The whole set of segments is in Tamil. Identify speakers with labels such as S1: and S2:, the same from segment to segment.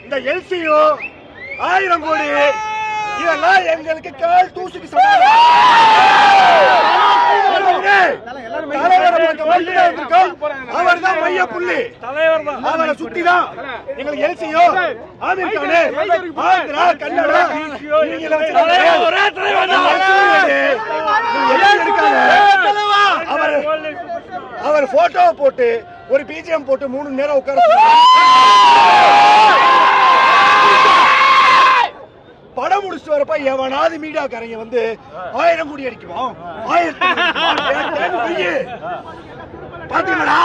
S1: இந்த எல்சியோ 1000 கோடி இதெல்லாம் எங்களுக்கு கால் தூசுக்கு சமாளம். அவர் தான் மைய புள்ளி, அவரை சுத்திதான் எங்களுக்கு எல்சியோ ஆமீர் கானு ஆந்திரா கன்னடா அவர் போட்டோவை போட்டு ஒரு பிஜிஎம் போட்டு 3 நேரம் உட்கார படம் முடிச்சுட்டு வரப்ப எவனாவது மீடியாக்காரங்க வந்து 1000 கோடி அடிக்குவோம் 1000 பாத்தீங்களா?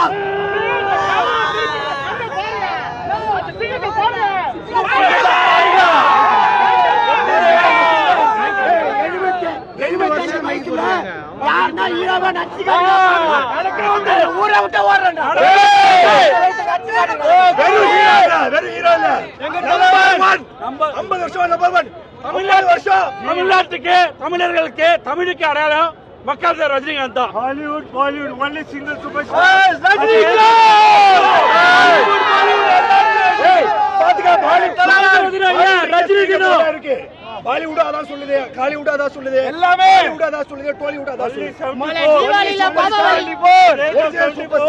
S1: ஊரை விட்டு ஓடுறேன்
S2: தமிழ்நாட்டுக்கு தமிழர்களுக்கு தமிழுக்கு அடையாளம் மக்கள் ரஜினிகாந்த் தான்.
S1: Hollywood Bollywood only single super இருக்கு. பாலிவுட் அதான் சொல்லுது, காலிவுட் அதான் சொல்லுது, எல்லாமே அதான் சொல்லுது, டோலிவுட் அதான் சொல்லுது. சூப்பர்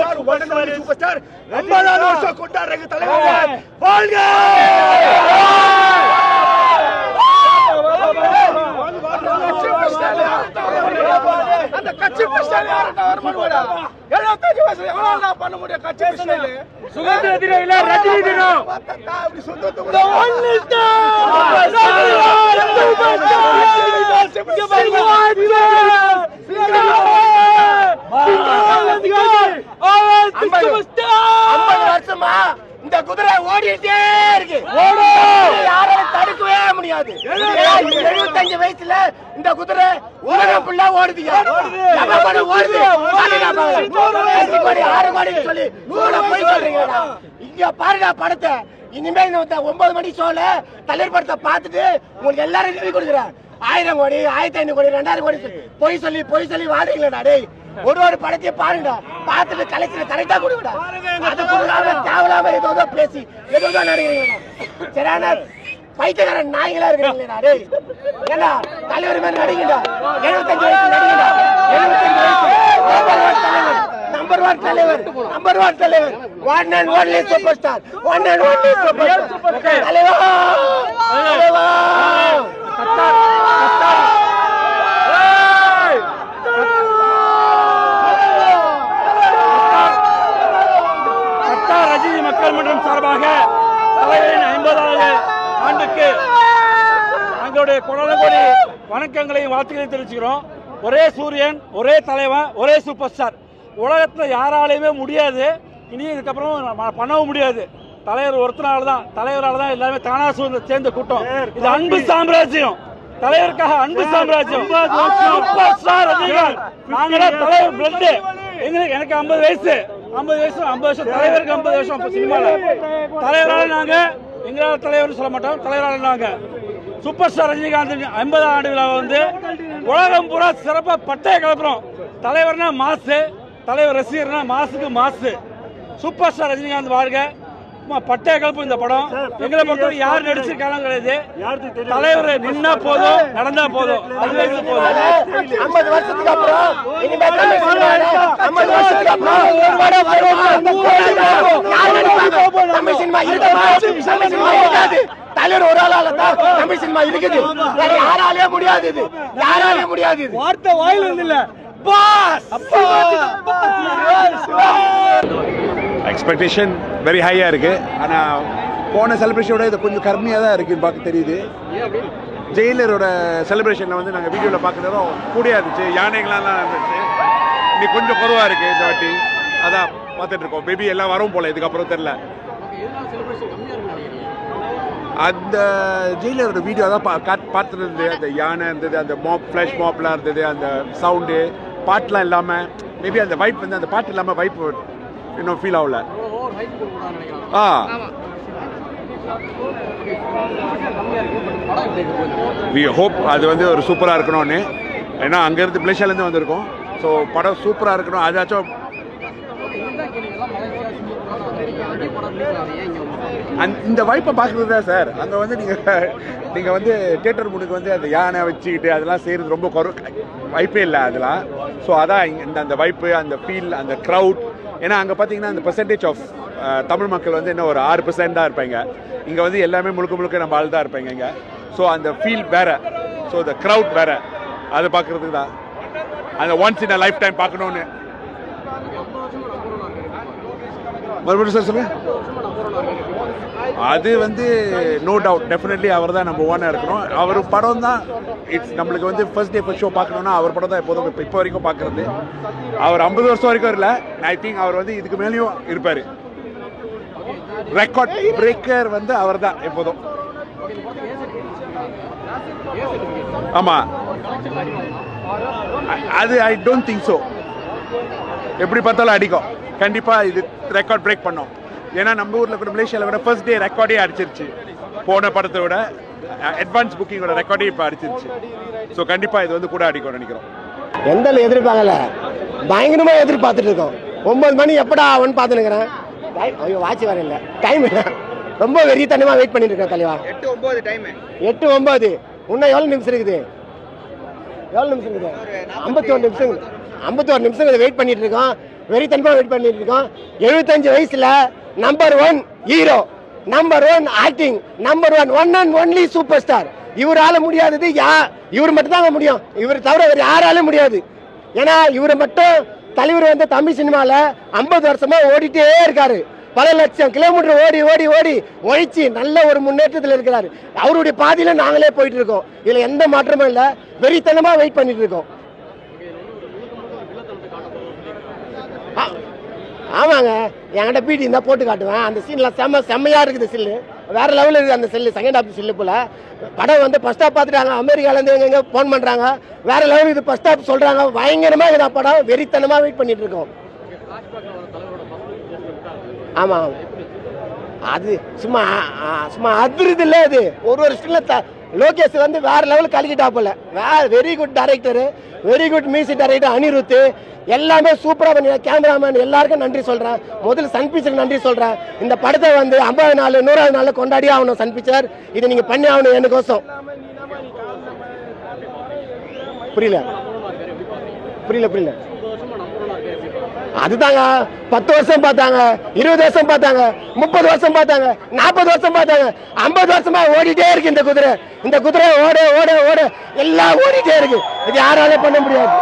S1: ஸ்டார் 50வது வருஷம் கொண்டாடுறாங்க தலைவர். வாழ்க அந்த கட்சி பண்ண முடியும். கட்சி சுதந்திர தினம் இல்ல, ரஜினி தினம். வருஷமா இந்த குதிரை ஓடிட்டே இருக்கு, யாராலும் தடுக்கவே முடியாது. 75 வயசுல இந்த குதிரை உலகம் ஃபுல்லா ஓடுது. இங்க பாருங்க படத்தை. இனிமேல் 9 மணி ஷோல தலைவர் படத்தை பார்த்துட்டு உங்களுக்கு எல்லாரும் ரிவ்யூ கொடுக்குறேன். 1000 கோடி 1500 கோடி 2000 கோடி பொய் சொல்லி வாழ்றீங்களா? டேய் ஒரு படத்தையும் பாருங்க, பார்த்துட்டு கலெக்ஷன் கரெக்டா கொடுங்கடா. அது கொடுக்காம தேவையில்லாம ஏதோ பேசி ஏதோ நடிக்கிறீங்க. சரியான பைத்தியக்காரன் நாய்களா இருக்கிறீங்களா? டேய் ஏண்டா தலைவர் மாதிரி நடிங்கடா. 75 வயசு நடிங்கடா. 75 வயசு நம்பர் 1 தலைவர், நம்பர் 1 தலைவர், one and only super star, one and only super star தலைவர். ரஜினி மக்கள் மன்றம் சார்பாக தலைவரின் 50வது ஆண்டுக்கு எங்களுடைய கொடலங்கோடி வணக்கங்களையும் வாழ்த்துக்களையும் தெரிவிச்சுக்கிறோம். ஒரே சூரியன், ஒரே தலைவன், ஒரே சூப்பர் ஸ்டார். உலகத்தில் யாராலையுமே முடியாது, இனி இதுக்கப்புறம் பண்ணவும் முடியாது. தலைவர் ஒருத்தனால தான், தலைவரால் தான் எல்லாமே தானா சேர்ந்த கூட்டம். இது அன்பு சாம்ராஜ்யம், தலைவருக்காக அன்பு சாம்ராஜ்யம். Super star Rajinikanth. நாங்களாம் தலைவர் பிளட். எனக்கு 50 வயசு, 50 வருஷம் தலைவருக்கு 50 வருஷம் சினிமால. தலைவரால நாங்க எங்களால் தலைவர் சொல்ல மாட்டோம், தலைவரால நாங்க சூப்பர் ஸ்டார் ரஜினிகாந்த் 50 ஆண்டு விழாவை வந்து உலகம் பூரா சிறப்பா பட்டைய கிளப்புறோம். தலைவர்னா மாசு, தலைவர் ரசிகர்னா மாசுக்கு மாசு. சூப்பர் ஸ்டார் ரஜினிகாந்த் வாழ்க. பட்டைய கலப்பு இந்த படம். எங்களை பொறுத்தவரை யார் நடிச்சிருக்காலும் கிடையாது. தலைவர் நின்னா போதும், நடந்தா போதும், அதுவே போதும்.
S3: 50 வருஷத்துக்கு அப்புறம் தமிழ் சினிமா தலைவர் ஒரு ஆளால தான் தமிழ் சினிமா இருக்குது. யாராலே முடியாது, இது யாராலே முடியாது.
S2: வார்த்தை வாயில இருந்து இல்ல.
S4: எக்ஸ்பெக்டேஷன் வெரி ஹையாக இருக்குது. ஆனால் போன செலிப்ரேஷனோட இது கொஞ்சம் கம்மியாக தான் இருக்குன்னு பார்க்க தெரியுது. ஜெயிலரோட செலிப்ரேஷனில் வந்து நாங்கள் வீடியோவில் பார்க்குறதும் கூடியா இருந்துச்சு, யானைகள்லாம் இருந்துச்சு. இன்னைக்கு கொஞ்சம் குறைவாக இருக்குது இந்த வாட்டி. அதான் பார்த்துட்டு இருக்கோம். மேபி எல்லாம் வரும் போல், இதுக்கப்புறம் தெரில. அந்த ஜெயிலரோட வீடியோ தான் பார்த்துட்டு இருந்தது. அந்த யானை இருந்தது, அந்த மாப் ஃப்ளாஷ் மாப்லாம் இருந்தது, அந்த சவுண்டு பாட்டெலாம் இல்லாமல். மேபி அந்த வைப் வந்து அந்த பாட்டு இல்லாமல் வைப் இன்னும் ஃபீல் ஆகல. வி ஹோப் அது வந்து ஒரு சூப்பராக இருக்கணும்னு. ஏன்னா அங்கேருந்து மலேசியாலேருந்து வந்திருக்கோம். ஸோ படம் சூப்பராக இருக்கணும். அதாச்சும் இந்த வாய்ப்பை பார்க்குறது தான் சார். அங்கே வந்து நீங்கள் வந்து தியேட்டர் முன்னுக்கு வந்து அந்த யானை வச்சுக்கிட்டு அதெல்லாம் செய்கிறது ரொம்ப வாய்ப்பே இல்லை அதெல்லாம். ஸோ அதான் அந்த வாய்ப்பு, அந்த ஃபீல், அந்த க்ரௌட். ஏன்னா அங்கே பார்த்தீங்கன்னா அந்த பெர்சன்டேஜ் ஆஃப் தமிழ் மக்கள் வந்து இன்னும் ஒரு 6% தான் இருப்பாங்க. இங்கே வந்து எல்லாமே முழுக்க நம்ம ஆள் தான் இருப்பாங்க இங்கே. ஸோ அந்த ஃபீல் வேற, ஸோ அந்த க்ரௌட் வேற, அதை பார்க்குறதுக்கு தான் அந்த once in a life time பார்க்கணுன்னு. மறுபடியும் சார் சொல்லுங்க. அது வந்து நோ டவுட் டெஃபினெட்லி அவர் தான் நம்பர் 1 இருக்கணும். அவர் படம் தான் நம்மளுக்கு வந்து ஃபர்ஸ்ட் டே ஃபர்ஸ்ட் ஷோ பார்க்கணுன்னா அவர் படம் தான் எப்போதும் இப்போ வரைக்கும் பார்க்குறது. அவர் 50 வருஷம் வரைக்கும் இல்லை, ஐ திங்க் அவர் வந்து இதுக்கு மேலேயும் இருப்பார். ரெக்கார்ட் பிரேக்கர் வந்து அவர் தான் எப்போதும். ஆமாம், அது ஐ டோன்ட் திங்க் ஸோ. எப்படி பார்த்தாலும் அடிக்கும் கண்டிப்பாக. இது ரெக்கார்ட் பிரேக் பண்ணோம். ஏன்னா நம்ம ஊரில் கூட மலேசியாவில் கூட ஃபர்ஸ்ட் டே ரெக்கார்டே அடிச்சிருச்சு. போன படத்தை விட அட்வான்ஸ் புக்கிங்கோட ரெக்கார்டே இப்போ அடிச்சிருச்சு. ஸோ கண்டிப்பாக இது வந்து கூட அடிக்கும்னு நினைக்கிறோம்.
S3: எந்த எதிர்பார்க்கல, பயங்கரமாக எதிர்பார்த்துட்டு இருக்கோம். 9 மணி எப்படா ஆகும்னு பார்த்துனுக்கிறேன். ஐயோ வாட்ச் வேற இல்லை, டைம் இல்லை. ரொம்ப வெறித்தனமாக வெயிட் பண்ணிட்டு இருக்கேன் தலைவா.
S5: 8:09 டைம்.
S3: 8:09 இன்னும் எவ்வளோ நிமிஷம் இருக்குது? எவ்வளோ நிமிஷம் இருக்குது? 51 நிமிஷம். 51 நிமிஷம் வெயிட் பண்ணிட்டு இருக்கோம். வெறித்தனமாக வெயிட் பண்ணிட்டு இருக்கோம். 75 வயசுல number 1 hero, number 1 acting, number 1 and only super star. இவரால முடியாதது இவர் மட்டும் தான் முடியும். இவர் தவிர வேறு யாராலும் முடியாது. ஏன்னா இவர் மட்டும் தலைவர் வந்து தமிழ் சினிமால 50 வருஷமா ஓடிட்டே இருக்காரு. பல லட்சம் கிலோமீட்டர் ஓடி ஓடி ஓடி ஒழிச்சு நல்ல ஒரு முன்னேற்றத்தில் இருக்கிறாரு. அவருடைய பாதையில நாங்களே போயிட்டு இருக்கோம். இதுல எந்த மாற்றமும் இல்லை. வெறித்தனமா வெயிட் பண்ணிட்டு இருக்கோம். ஆமாங்க, என்கிட்ட பீடி இருந்தா போட்டு காட்டுவேன். அந்த சீன்ல செம்மையா இருக்குது. சில்லு வேற லெவலில் இருக்குது. அந்த செல்லு செகண்ட் ஹாஃப் சில்லு போல. படம் வந்து ஃபர்ஸ்ட் ஹாஃப் பார்த்துட்டாங்க. அமெரிக்காலேருந்து எங்க ஃபோன் பண்றாங்க. வேற லெவல் இது ஃபர்ஸ்ட் ஹாஃப் சொல்றாங்க. பயங்கரமா இருக்குது படம். வெறித்தனமா வெயிட் பண்ணிட்டு இருக்கோம். ஆமா, அது சும்மா அதிருது இல்லை. அது ஒரு ஸ்டில்ல லோகேஷ் வந்து வேற லெவல் கலக்கிட்டா போல. Very good director, very good music director Anirudh. எல்லாமே சூப்பரா பண்ணி கேமராமேன் எல்லாருக்கும் நன்றி சொல்றேன். முதல்ல சன் பிக்சருக்கு நன்றி சொல்றேன். இந்த படத்தை வந்து 50 நாள் 100வது நாள்ல கொண்டாடி ஆகணும். சன் பிக்சர் இது நீங்க பண்ணி ஆகணும் எனக்கோசம். புரியல புரியல புரியல அதுதாங்க 10 வருஷம் பார்த்தாங்க, 20 வருஷம் பார்த்தாங்க, 30 வருஷம் பார்த்தாங்க, 40 வருஷம் பார்த்தாங்க. 50 வருஷமா ஓடிட்டே இருக்கு இந்த குதிரை. இந்த குதிரை ஓட ஓட ஓட எல்லாம் ஓடிட்டே இருக்கு. இது யாராலே பண்ண முடியாது.